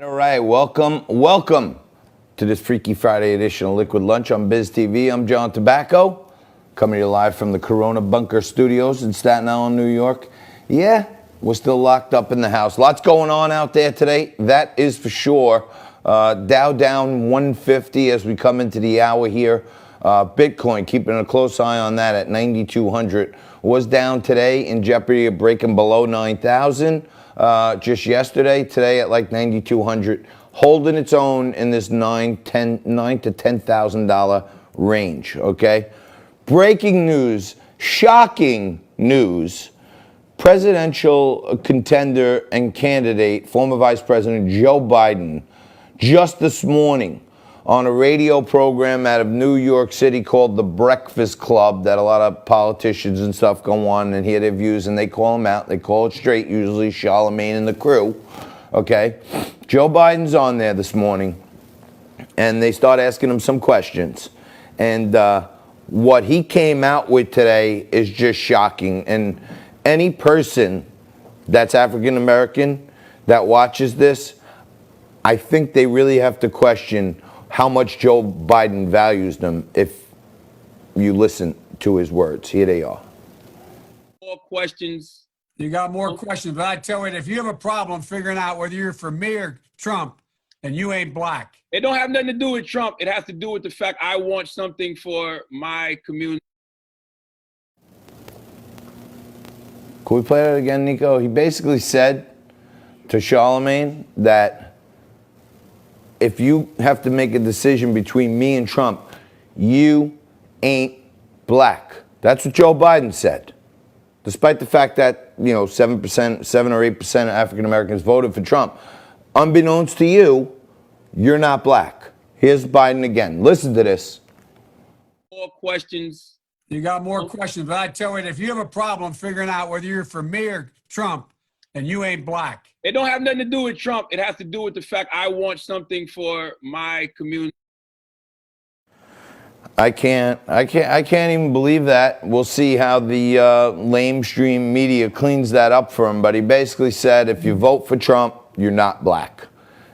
All right, welcome to this Freaky Friday edition of Liquid Lunch on Biz TV. I'm John Tobacco, coming to you live from the Corona Bunker Studios in Staten Island, New York. Yeah, we're still locked up in the house. Lots going on out there today, that is for sure. Dow down 150 as we come into the hour here. Bitcoin, keeping a close eye on that at 9,200, was down today in jeopardy of breaking below 9,000. Just yesterday, today at like 9,200, holding its own in this $9 to $10,000 range. Okay, breaking news, shocking news. Presidential contender and candidate, former Vice President Joe Biden, just this morning on a radio program out of New York City called The Breakfast Club that a lot of politicians and stuff go on and hear their views, and they call them out. They call it straight, usually Charlemagne and the crew. Okay, Joe Biden's on there this morning, and they start asking him some questions. And what he came out with today is just shocking. And any person that's African American that watches this, I think they really have to question how much Joe Biden values them if you listen to his words. Here they are. More questions. You got more questions, but I tell you, if you have a problem figuring out whether you're for me or Trump, and you ain't black. It don't have nothing to do with Trump. It has to do with the fact I want something for my community. Can we play that again, Nico? He basically said to Charlemagne that if you have to make a decision between me and Trump, you ain't black. That's what Joe Biden said. Despite the fact that, 7% or 8% of African Americans voted for Trump. Unbeknownst to you, you're not black. Here's Biden again. Listen to this. More questions. You got more questions, but I tell you, if you have a problem figuring out whether you're for me or Trump, and you ain't black. It don't have nothing to do with Trump. It has to do with the fact I want something for my community. I can't even believe that. We'll see how the lamestream media cleans that up for him. But he basically said, if you vote for Trump, you're not black.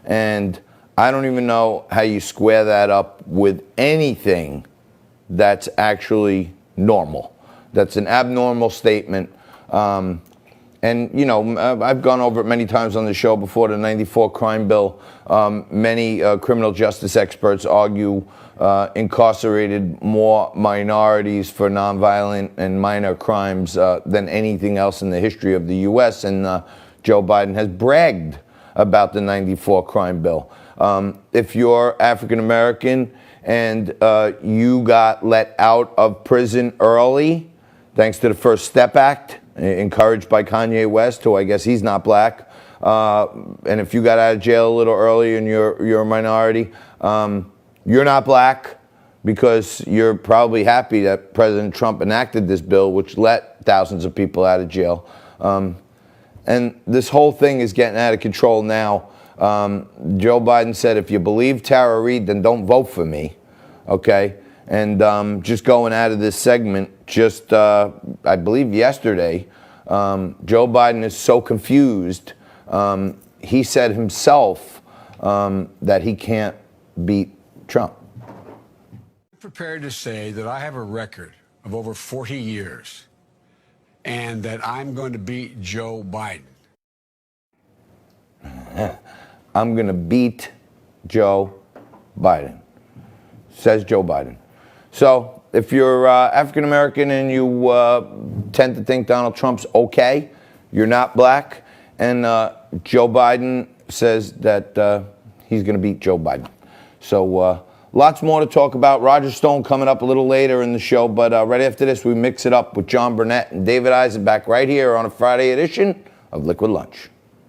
And I don't even know how you square that up with anything that's actually normal. That's an abnormal statement. And, I've gone over it many times on the show before, the 94 crime bill. Many criminal justice experts argue incarcerated more minorities for nonviolent and minor crimes than anything else in the history of the U.S. And Joe Biden has bragged about the 94 crime bill. If you're African American and you got let out of prison early, thanks to the First Step Act, encouraged by Kanye West, who I guess he's not black. And if you got out of jail a little early and you're a minority, you're not black because you're probably happy that President Trump enacted this bill, which let thousands of people out of jail. And this whole thing is getting out of control now. Joe Biden said, if you believe Tara Reid, then don't vote for me. Okay? And just going out of this segment, I believe yesterday, Joe Biden is so confused. He said himself that he can't beat Trump. I'm prepared to say that I have a record of over 40 years and that I'm going to beat Joe Biden. I'm going to beat Joe Biden, says Joe Biden. So if you're African American and you tend to think Donald Trump's okay, you're not black, and Joe Biden says that he's going to beat Joe Biden. So lots more to talk about. Roger Stone coming up a little later in the show, but right after this, we mix it up with John Burnett and David Eisenbach right here on a Friday edition of Liquid Lunch.